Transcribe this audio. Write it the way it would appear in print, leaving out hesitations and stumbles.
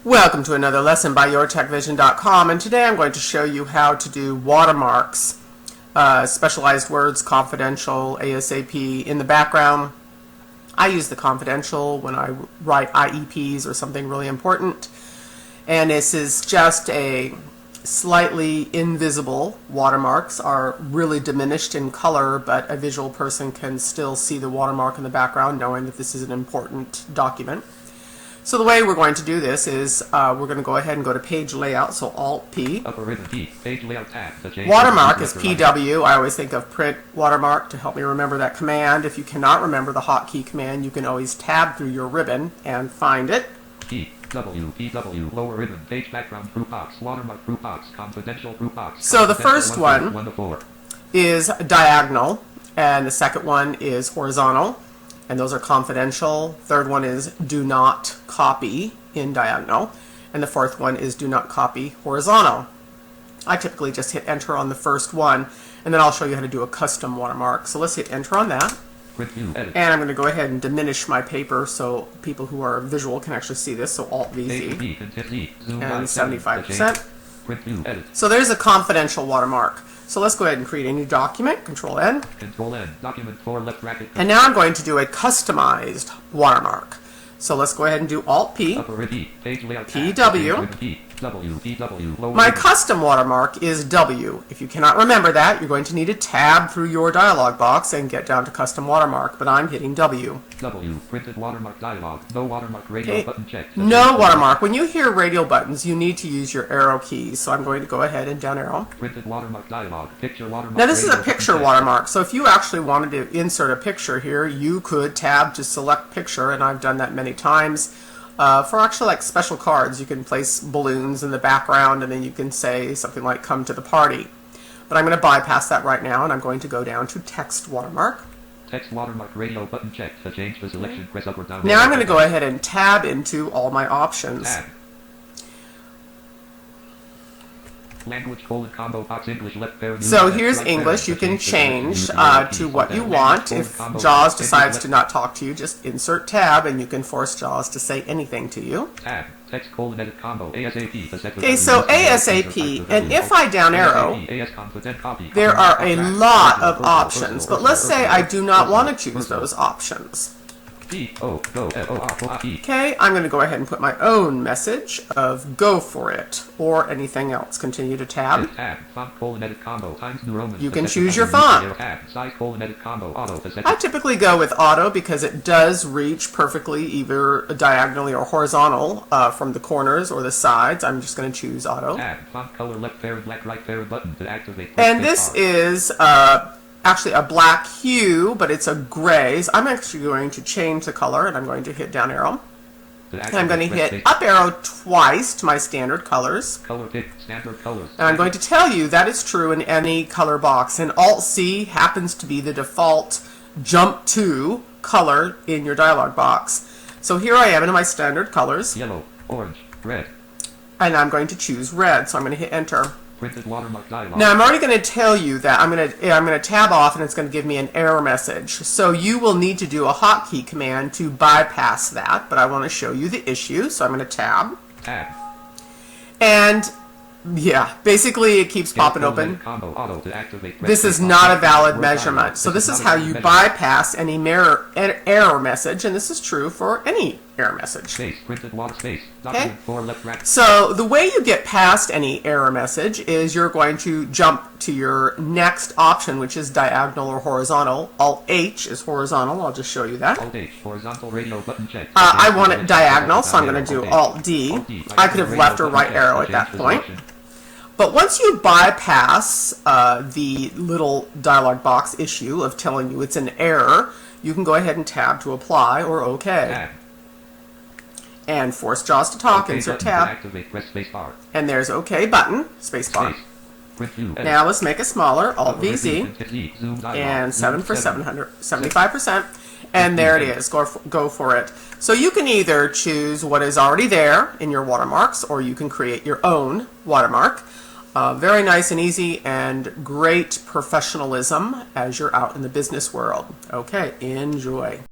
Welcome to another lesson by yourtechvision.com, and today I'm going to show you how to do watermarks, specialized words, confidential, ASAP. In the background, I use the confidential when I write IEPs or something really important, and this is just a slightly invisible. Watermarks are really diminished in color, but a visual person can still see the watermark in the background knowing that this is an important document. So the way we're going to do this is we're going to go ahead and go to page layout, so Alt-P. Page layout tab. Watermark is PW. I always think of print watermark to help me remember that command. If you cannot remember the hotkey command, you can always tab through your ribbon and find it. PW, lower ribbon, page background, group box, watermark, group box, confidential, group box. So the first one is diagonal, and the second one is horizontal. And those are confidential. Third one is do not copy in diagonal. And the fourth one is do not copy horizontal. I typically just hit enter on the first one, and then I'll show you how to do a custom watermark. So let's hit enter on that. And I'm going to go ahead and diminish my paper so people who are visual can actually see this. So Alt-VZ and 75%. So there's a confidential watermark. So let's go ahead and create a new document, Control-N. Control-N, document 4 left bracket. And now I'm going to do a customized watermark. So let's go ahead and do Alt-P, PW. My custom watermark is W. If you cannot remember that, you're going to need to tab through your dialog box and get down to custom watermark, but I'm hitting W. W, printed watermark dialog, no watermark radial button checked. No watermark. When you hear radial buttons, you need to use your arrow keys. So I'm going to go ahead and down arrow. Printed watermark dialog, picture watermark. Now this is a picture watermark, so if you actually wanted to insert a picture here, you could tab to select picture, and I've done that many times. For actually like special cards, you can place balloons in the background and then you can say something like come to the party. But I'm going to bypass that right now, and I'm going to go down to text watermark. Text watermark radio button checked. To change the selection, press up or down. Now I'm going to go ahead and tab into all my options. Tab. Language combo box English left parent. So here's English. You can change to what you want. If JAWS decides to not talk to you, just insert tab and you can force JAWS to say anything to you. Tab. Text edit combo ASAP. Okay, so ASAP, and if I down arrow, there are a lot of options, but let's say I do not want to choose those options. Okay, I'm going to go ahead and put my own message of go for it, or anything else. Continue to tab. You can choose your font. I typically go with auto because it does reach perfectly either diagonally or horizontal from the corners or the sides. I'm just going to choose auto. And this is actually a black hue, but it's a gray. So I'm actually going to change the color, and I'm going to hit down arrow. And I'm going to hit up arrow twice to my standard colors. And I'm going to tell you that is true in any color box. And Alt-C happens to be the default jump to color in your dialog box. So here I am in my standard colors. Yellow, orange, red. And I'm going to choose red, so I'm going to hit enter. Printed watermark dialog. Now I'm already going to tell you that I'm going to tab off, and it's going to give me an error message. So you will need to do a hotkey command to bypass that, but I want to show you the issue, so I'm going to tab. Tab. And yeah, basically it keeps popping open. This is not a valid measurement. So this is how you bypass any error message, and this is true for any error message. Okay? So the way you get past any error message is you're going to jump to your next option, which is diagonal or horizontal. Alt-H is horizontal. I'll just show you that. Alt-H, horizontal radio button check. I want it diagonal, so I'm going to do Alt-D. I could have left or right arrow at that point. But once you bypass the little dialog box issue of telling you it's an error, you can go ahead and tab to apply or OK. And force JAWS to talk, insert tab. And there's OK button, spacebar. Now let's make it smaller, Alt-VZ, and 7 for 75%. And there it is, go for it. So you can either choose what is already there in your watermarks, or you can create your own watermark. Very nice and easy, and great professionalism as you're out in the business world. Okay, enjoy.